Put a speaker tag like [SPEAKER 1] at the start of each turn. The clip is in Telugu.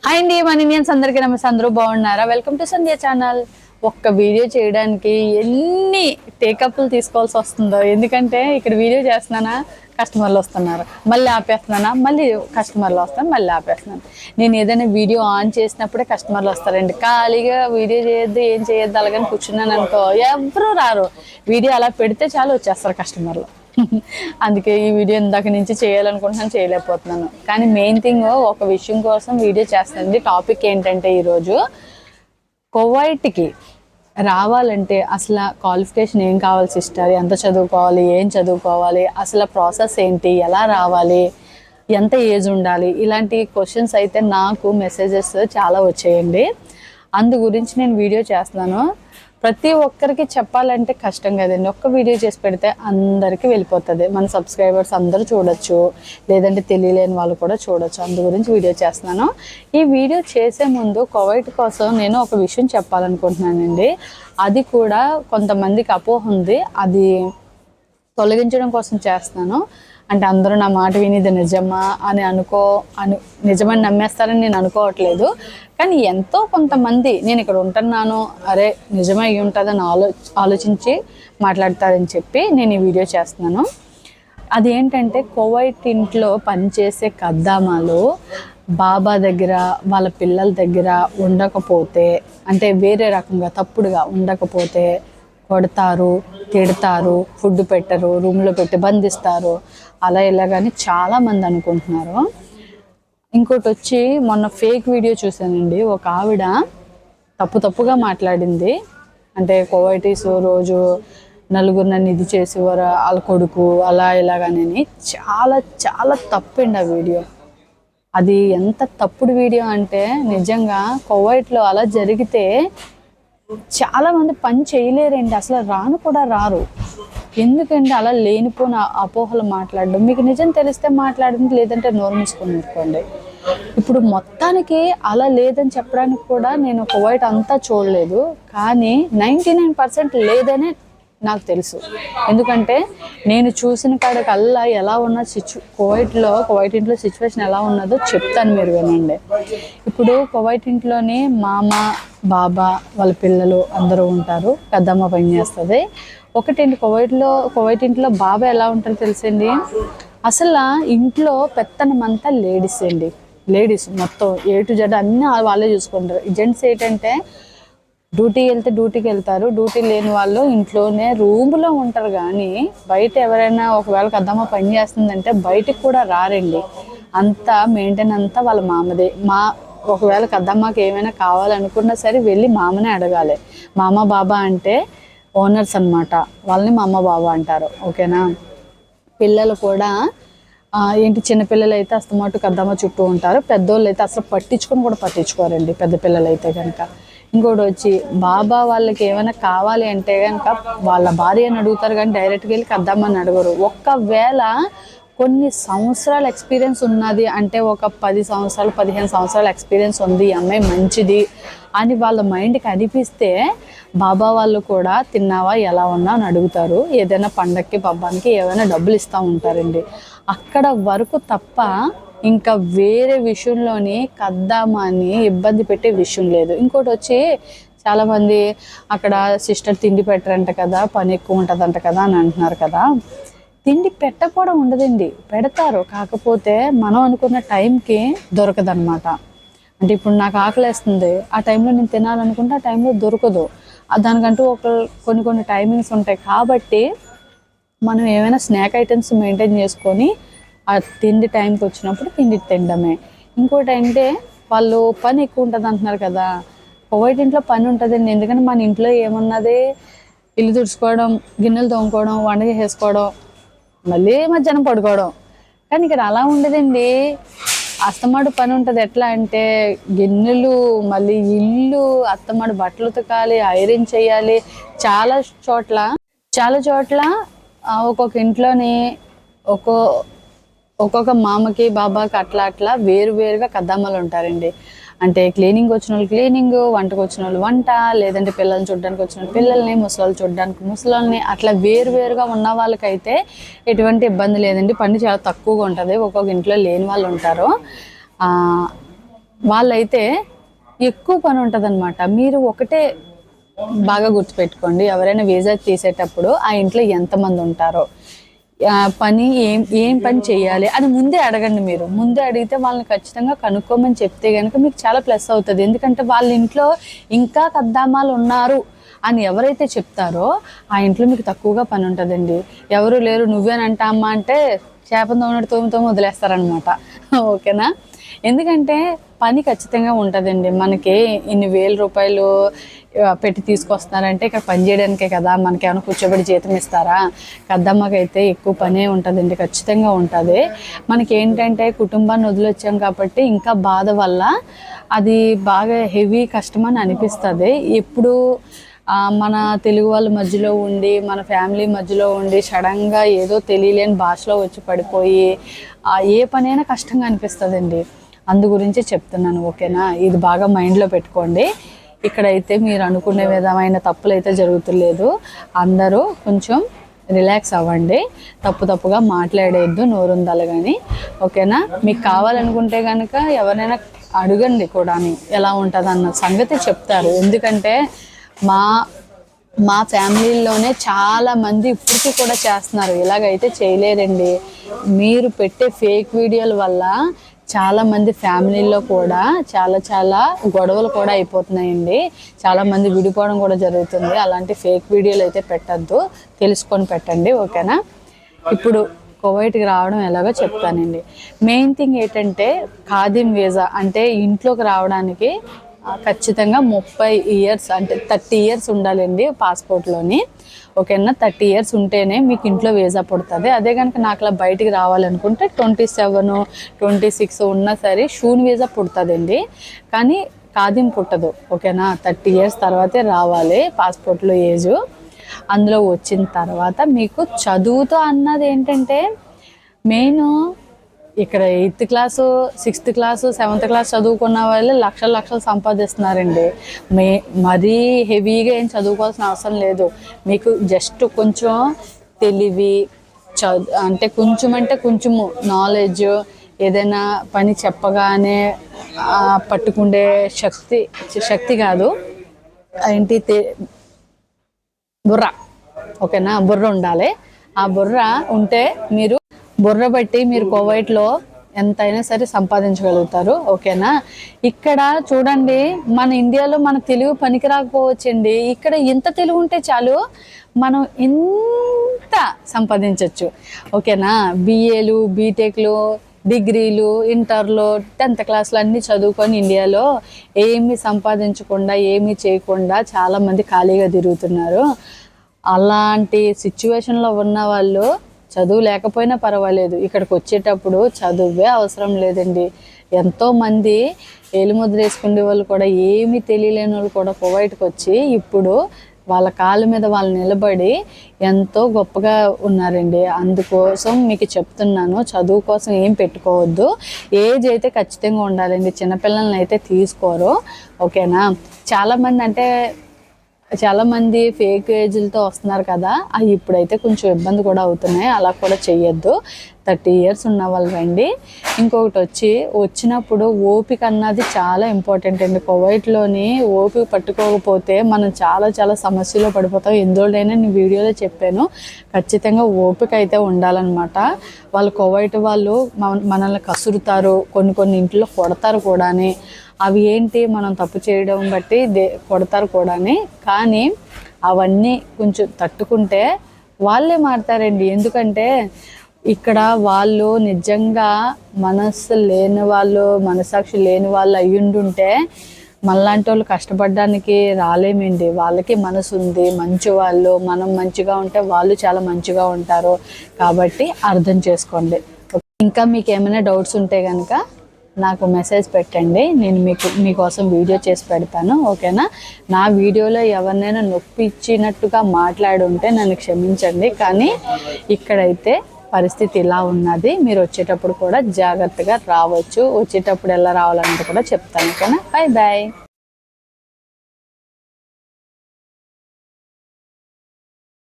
[SPEAKER 1] హాయ్ అండి, మన ఇండియన్స్ అందరికీ నమస్తే. అందరూ బాగున్నారా? Welcome to Sandhya channel. ఒక్క వీడియో చేయడానికి ఎన్ని టేకప్లు తీసుకోవాల్సి వస్తుందో. ఎందుకంటే ఇక్కడ వీడియో చేస్తున్నానా, కస్టమర్లు వస్తున్నారు, మళ్ళీ ఆపేస్తున్నానా, మళ్ళీ కస్టమర్లు వస్తాను, మళ్ళీ ఆపేస్తున్నాను. నేను ఏదైనా వీడియో ఆన్ చేసినప్పుడే కస్టమర్లు వస్తారండి. ఖాళీగా వీడియో చేయొద్దు, ఏం చేయొద్దు అలాగని కూర్చున్నాను అనుకో, ఎవరు రారు. వీడియో అలా పెడితే చాలు వచ్చేస్తారు కస్టమర్లు. అందుకే ఈ వీడియో ఇందాక నుంచి చేయాలనుకుంటున్నాను, చేయలేకపోతున్నాను. కానీ మెయిన్ థింగ్ ఒక విషయం కోసం వీడియో చేస్తానండి. టాపిక్ ఏంటంటే ఈరోజు కువైట్కి రావాలంటే అసలు క్వాలిఫికేషన్ ఏం కావాలి సిస్టర్, ఎంత చదువుకోవాలి, ఏం చదువుకోవాలి, అసలు ప్రాసెస్ ఏంటి, ఎలా రావాలి, ఎంత ఏజ్ ఉండాలి, ఇలాంటి క్వశ్చన్స్ అయితే నాకు మెసేజెస్ చాలా వచ్చాయండి. అందు గురించి నేను వీడియో చేస్తున్నాను. ప్రతి ఒక్కరికి చెప్పాలంటే కష్టం కదండి. ఒక్క వీడియో చేసి పెడితే అందరికీ వెళ్ళిపోతుంది. మన సబ్స్క్రైబర్స్ అందరూ చూడొచ్చు, లేదంటే తెలియలేని వాళ్ళు కూడా చూడొచ్చు. అందు గురించి వీడియో చేస్తున్నాను. ఈ వీడియో చేసే ముందు కువైట్ కోసం నేను ఒక విషయం చెప్పాలనుకుంటున్నానండి. అది కూడా కొంతమందికి అపోహ ఉంది, అది తొలగించడం కోసం చేస్తున్నాను. అంటే అందరూ నా మాట విని ఇది నిజమా అని నిజమని నమ్మేస్తారని నేను అనుకోవట్లేదు. కానీ ఎంతో కొంతమంది నేను ఇక్కడ ఉంటున్నాను, అరే నిజమై ఉంటుందని ఆలోచించి మాట్లాడతారని చెప్పి నేను ఈ వీడియో చేస్తున్నాను. అదేంటంటే కువైట్ ఇంట్లో పనిచేసే ఖద్దామాలు బాబా దగ్గర వాళ్ళ పిల్లల దగ్గర ఉండకపోతే, అంటే వేరే రకంగా తప్పుడుగా ఉండకపోతే కొడతారు, తిడతారు, ఫుడ్ పెట్టరు, రూమ్లో పెట్టి బంధిస్తారు, అలా ఇలాగని చాలామంది అనుకుంటున్నారు. ఇంకోటి వచ్చి మొన్న ఫేక్ వీడియో చూశానండి. ఒక ఆవిడ తప్పుగా మాట్లాడింది. అంటే కువైటీస్ రోజు నలుగురిని ఇది చేసేవారు, వాళ్ళ కొడుకు అలా ఇలాగని చాలా చాలా తప్పండి ఆ వీడియో. అది ఎంత తప్పుడు వీడియో అంటే నిజంగా కువైట్లో అలా జరిగితే చాలామంది పని చేయలేరండి, అసలు రాను కూడా రారు. ఎందుకంటే అలా లేనిపోయిన అపోహలు మాట్లాడడం. మీకు నిజం తెలిస్తే మాట్లాడండి, లేదంటే నోరు మూసుకొని ఊరుకోండి. ఇప్పుడు మొత్తానికి అలా లేదని చెప్పడానికి కూడా నేను కువైట్ అంతా చూడలేదు, కానీ 99% లేదనే నాకు తెలుసు. ఎందుకంటే నేను చూసిన కాడకల్లా ఎలా ఉన్న కువైట్ ఇంట్లో సిచ్యువేషన్ ఎలా ఉన్నదో చెప్తాను, మీరు వినండి. ఇప్పుడు కువైట్ ఇంట్లోని మామ, బాబా, వాళ్ళ పిల్లలు అందరూ ఉంటారు. పెద్దమ్మ పని చేస్తుంది. ఒకటండి, కువైట్ ఇంట్లో బాబా ఎలా ఉంటారో తెలుసండి. అసలు ఇంట్లో పెత్తనమంతా లేడీస్ అండి. లేడీస్ మొత్తం A to Z అన్నీ వాళ్ళే చూసుకుంటారు. జెంట్స్ ఏంటంటే డ్యూటీకి వెళ్తారు. డ్యూటీ లేని వాళ్ళు ఇంట్లోనే రూమ్లో ఉంటారు. కానీ బయట ఎవరైనా ఒకవేళ కద్దమ్మ పని చేస్తుందంటే బయటికి కూడా రారండి. అంతా మెయింటైన్ అంతా వాళ్ళ మామదే. ఒకవేళ కద్దమ్మకి ఏమైనా కావాలనుకున్నా సరే వెళ్ళి మామనే అడగాలి. మామ బాబా అంటే ఓనర్స్ అనమాట, వాళ్ళని మా అమ్మ బాబా అంటారు. ఓకేనా. పిల్లలు కూడా ఏంటి, చిన్నపిల్లలు అయితే అస్తమాటు కద్దమ్మ చుట్టూ ఉంటారు. పెద్దోళ్ళు అయితే అసలు పట్టించుకోరండి, పెద్ద పిల్లలు అయితే కనుక. ఇంకోటి వచ్చి బాబా వాళ్ళకి ఏమైనా కావాలి అంటే కనుక వాళ్ళ భార్యని అడుగుతారు, కానీ డైరెక్ట్గా వెళ్ళి కద్దమ్మని అడగరు. ఒక్కవేళ కొన్ని సంవత్సరాల ఎక్స్పీరియన్స్ ఉన్నది అంటే, ఒక 10 సంవత్సరాలు 15 సంవత్సరాల ఎక్స్పీరియన్స్ ఉంది, ఈ అమ్మాయి మంచిది అని వాళ్ళ మైండ్కి అనిపిస్తే బాబా వాళ్ళు కూడా తిన్నావా, ఎలా ఉన్నా అని అడుగుతారు. ఏదైనా పండక్కి పబ్బానికి ఏమైనా డబ్బులు ఇస్తూ ఉంటారండి. అక్కడ వరకు తప్ప ఇంకా వేరే విషయంలోని కద్దామాన్ని ఇబ్బంది పెట్టే విషయం లేదు. ఇంకోటి వచ్చి చాలామంది అక్కడ సిస్టర్ తిండి పెట్టరంట కదా, పని ఎక్కువ ఉంటుందంట కదా అని అంటున్నారు కదా. తిండి పెట్టకపోవడం ఉండదండి, పెడతారు. కాకపోతే మనం అనుకున్న టైంకి దొరకదనమాట. అంటే ఇప్పుడు నాకు ఆకలేస్తుంది, ఆ టైంలో నేను తినాలనుకుంటే ఆ టైంలో దొరకదు. దానికంటూ కొన్ని టైమింగ్స్ ఉంటాయి. కాబట్టి మనం ఏమైనా స్నాక్ ఐటమ్స్ మెయింటైన్ చేసుకొని ఆ తిండి టైంకి వచ్చినప్పుడు తిండి తినడమే. ఇంకోటి అంటే వాళ్ళు పని ఎక్కువ ఉంటుంది అంటున్నారు కదా. కువైట్ ఇంట్లో పని ఉంటుందండి. ఎందుకంటే మన ఇంట్లో ఏమున్నది, ఇల్లు తుడుచుకోవడం, గిన్నెలు తోముకోవడం, వంట చేసుకోవడం, మళ్ళీ మధ్యాహ్నం పడుకోవడం. కానీ ఇక్కడ అలా ఉండదండి, అస్తమాడు పని ఉంటుంది. ఎట్లా అంటే గిన్నెలు, మళ్ళీ ఇల్లు, అస్తమాడు బట్టలు ఉతకాలి, ఐరన్ చేయాలి. చాలా చోట్ల ఒక్కొక్క ఇంట్లోని ఒక్కొక్క మామకి బాబాకి అట్లా వేరుగా కద్దమ్మలు ఉంటారండి. అంటే క్లీనింగ్ వచ్చిన వాళ్ళు క్లీనింగ్, వంటకు వచ్చిన వాళ్ళు వంట, లేదంటే పిల్లల్ని చూడడానికి వచ్చిన పిల్లల్ని, ముసలాళ్ళు చూడడానికి ముసలాళ్ళని, అట్లా వేరుగా ఉన్న వాళ్ళకైతే ఎటువంటి ఇబ్బంది లేదండి. పని చాలా తక్కువగా ఉంటుంది. ఒక్కొక్క ఇంట్లో లేని వాళ్ళు ఉంటారు. వాళ్ళైతే ఎక్కువ పని ఉంటుంది అనమాట. మీరు ఒకటే బాగా గుర్తుపెట్టుకోండి, ఎవరైనా వీసా తీసేటప్పుడు ఆ ఇంట్లో ఎంతమంది ఉంటారో, పని ఏం పని చేయాలి అని ముందే అడగండి. మీరు ముందే అడిగితే వాళ్ళని ఖచ్చితంగా కనుక్కోమని చెప్తే కనుక మీకు చాలా ప్లస్ అవుతుంది. ఎందుకంటే వాళ్ళ ఇంట్లో ఇంకా కద్దామాలు ఉన్నారు అని ఎవరైతే చెప్తారో ఆ ఇంట్లో మీకు తక్కువగా పని ఉంటుందండి. ఎవరు లేరు నువ్వేనంటా అమ్మా అంటే చేపను తోమునట్టు వదిలేస్తారనమాట. ఓకేనా? ఎందుకంటే పని ఖచ్చితంగా ఉంటుందండి. మనకి ఇన్ని వేల రూపాయలు పెట్టి తీసుకొస్తున్నారంటే ఇక్కడ పని చేయడానికే కదా, మనకేమైనా కూర్చోబెట్టి జీతం ఇస్తారా? కద్దమ్మకైతే ఎక్కువ పనే ఉంటుందండి, ఖచ్చితంగా ఉంటుంది. మనకి ఏంటంటే కుటుంబాన్ని వదిలొచ్చాం కాబట్టి ఇంకా బాధ వల్ల అది బాగా హెవీ కష్టం అని అనిపిస్తుంది. ఎప్పుడు మన తెలుగు వాళ్ళ మధ్యలో ఉండి, మన ఫ్యామిలీ మధ్యలో ఉండి సడన్గా ఏదో తెలియలేని భాషలో వచ్చి పడిపోయి ఏ పనైనా కష్టంగా అనిపిస్తుందండి. అందు గురించి చెప్తున్నాను. ఓకేనా? ఇది బాగా మైండ్లో పెట్టుకోండి. ఇక్కడైతే మీరు అనుకునే విధమైన తప్పులు అయితే జరుగుతులేదు. అందరూ కొంచెం రిలాక్స్ అవ్వండి, తప్పుగా మాట్లాడేద్దు, నోరుందాలి కానీ. ఓకేనా? మీకు కావాలనుకుంటే కనుక ఎవరైనా అడగండి కూడా, ఎలా ఉంటుంది అన్న సంగతి చెప్తారు. ఎందుకంటే మా ఫ్యామిలీలోనే చాలామంది ఇప్పటికీ కూడా చేస్తున్నారు, ఇలాగైతే చేయలేరండి. మీరు పెట్టే ఫేక్ వీడియోల వల్ల చాలామంది ఫ్యామిలీలో కూడా చాలా గొడవలు కూడా అయిపోతున్నాయండి. చాలామంది విడిపోవడం కూడా జరుగుతుంది. అలాంటి ఫేక్ వీడియోలు అయితే పెట్టద్దు, తెలుసుకొని పెట్టండి. ఓకేనా? ఇప్పుడు కువైట్కి రావడం ఎలాగో చెప్తానండి. మెయిన్ థింగ్ ఏంటంటే ఖాదీమ్ వీసా అంటే ఇంట్లోకి రావడానికి ఖచ్చితంగా 30 ఇయర్స్ అంటే 30 ఇయర్స్ ఉండాలండి పాస్పోర్ట్లోని. ఓకేనా? 30 ఇయర్స్ ఉంటేనే మీకు ఇంట్లో వీసా పుడుతుంది. అదే కనుక నాకు అలా బయటికి రావాలనుకుంటే 27, 26 ఉన్నా సరే షూన్ వీసా పుడుతుందండి, కానీ ఖాదీమ్ పుట్టదు. ఓకేనా? 30 ఇయర్స్ తర్వాతే రావాలి పాస్పోర్ట్లో ఏజు. అందులో వచ్చిన తర్వాత మీకు చదువుతో అన్నది ఏంటంటే మెయిన్ ఇక్కడ 8th class, 6th class, 7th class చదువుకున్న వాళ్ళు లక్షలు సంపాదిస్తున్నారండి. మరీ హెవీగా ఏం చదువుకోవాల్సిన అవసరం లేదు. మీకు జస్ట్ కొంచెం తెలివి అంటే కొంచెము నాలెడ్జ్, ఏదైనా పని చెప్పగానే పట్టుకుండే శక్తి కాదు, ఏంటి బుర్ర. ఓకేనా? బుర్ర ఉండాలి. ఆ బుర్ర ఉంటే బుర్ర బట్టి మీరు కువైట్లో ఎంతైనా సరే సంపాదించగలుగుతారు. ఓకేనా? ఇక్కడ చూడండి, మన ఇండియాలో మన తెలుగు పనికి రాకపోవచ్చండి. ఇక్కడ ఎంత తెలుగు ఉంటే చాలు మనం ఇంత సంపాదించవచ్చు. ఓకేనా? BAలు, బీటెక్లు, డిగ్రీలు, ఇంటర్లో, 10th క్లాస్లో అన్నీ చదువుకొని ఇండియాలో ఏమీ సంపాదించకుండా ఏమీ చేయకుండా చాలామంది ఖాళీగా తిరుగుతున్నారు. అలాంటి సిచ్యువేషన్లో ఉన్న వాళ్ళు చదువు లేకపోయినా పర్వాలేదు, ఇక్కడికి వచ్చేటప్పుడు చదువే అవసరం లేదండి. ఎంతోమంది ఏలుముద్ర వేసుకునే వాళ్ళు కూడా, ఏమీ తెలియలేని వాళ్ళు కూడా కువైట్కి వచ్చి ఇప్పుడు వాళ్ళ కాళ్ళ మీద వాళ్ళు నిలబడి ఎంతో గొప్పగా ఉన్నారండి. అందుకోసం మీకు చెప్తున్నాను, చదువు కోసం ఏం పెట్టుకోవద్దు. ఏజ్ అయితే ఖచ్చితంగా ఉండాలండి. చిన్నపిల్లల్ని అయితే తీసుకోరు. ఓకేనా? చాలామంది ఫేక్ ఏజ్లతో వస్తున్నారు కదా, అవి ఇప్పుడైతే కొంచెం ఇబ్బంది కూడా అవుతున్నాయి. అలా కూడా చెయ్యొద్దు. 30 ఇయర్స్ ఉన్న వాళ్ళు రండి. ఇంకొకటి వచ్చినప్పుడు ఓపిక అన్నది చాలా ఇంపార్టెంట్ అండి. కువైట్లోని ఓపిక పట్టుకోకపోతే మనం చాలా సమస్యలో పడిపోతాం. ఎందులోనైనా నేను వీడియోలో చెప్పాను, ఖచ్చితంగా ఓపిక అయితే ఉండాలన్నమాట. వాళ్ళు కువైట్ వాళ్ళు మనల్ని కసురుతారు, కొన్ని ఇంట్లో కొడతారు కూడా. అవి ఏంటి, మనం తప్పు చేయడం బట్టి కొడతారు కూడా. కానీ అవన్నీ కొంచెం తట్టుకుంటే వాళ్ళే మారుతారండి. ఎందుకంటే ఇక్కడ వాళ్ళు నిజంగా మనసాక్షి లేని వాళ్ళు అయ్యుండుంటే మనలాంటి వాళ్ళు కష్టపడడానికి రాలేమండి. వాళ్ళకి మనసు ఉంది, మంచి వాళ్ళు. మనం మంచిగా ఉంటే వాళ్ళు చాలా మంచిగా ఉంటారు. కాబట్టి అర్థం చేసుకోండి. ఇంకా మీకు ఏమైనా డౌట్స్ ఉంటే కనుక నాకు మెసేజ్ పెట్టండి, నేను మీకోసం వీడియో చేసి పెడతాను. ఓకేనా? నా వీడియోలో ఎవరినైనా నొప్పించినట్టుగా మాట్లాడుంటే నన్ను క్షమించండి. కానీ ఇక్కడైతే పరిస్థితి ఇలా ఉన్నది. మీరు వచ్చేటప్పుడు కూడా జాగ్రత్తగా రావచ్చు. వచ్చేటప్పుడు ఎలా రావాలన్నది కూడా చెప్తాను. ఓకేనా? బాయ్.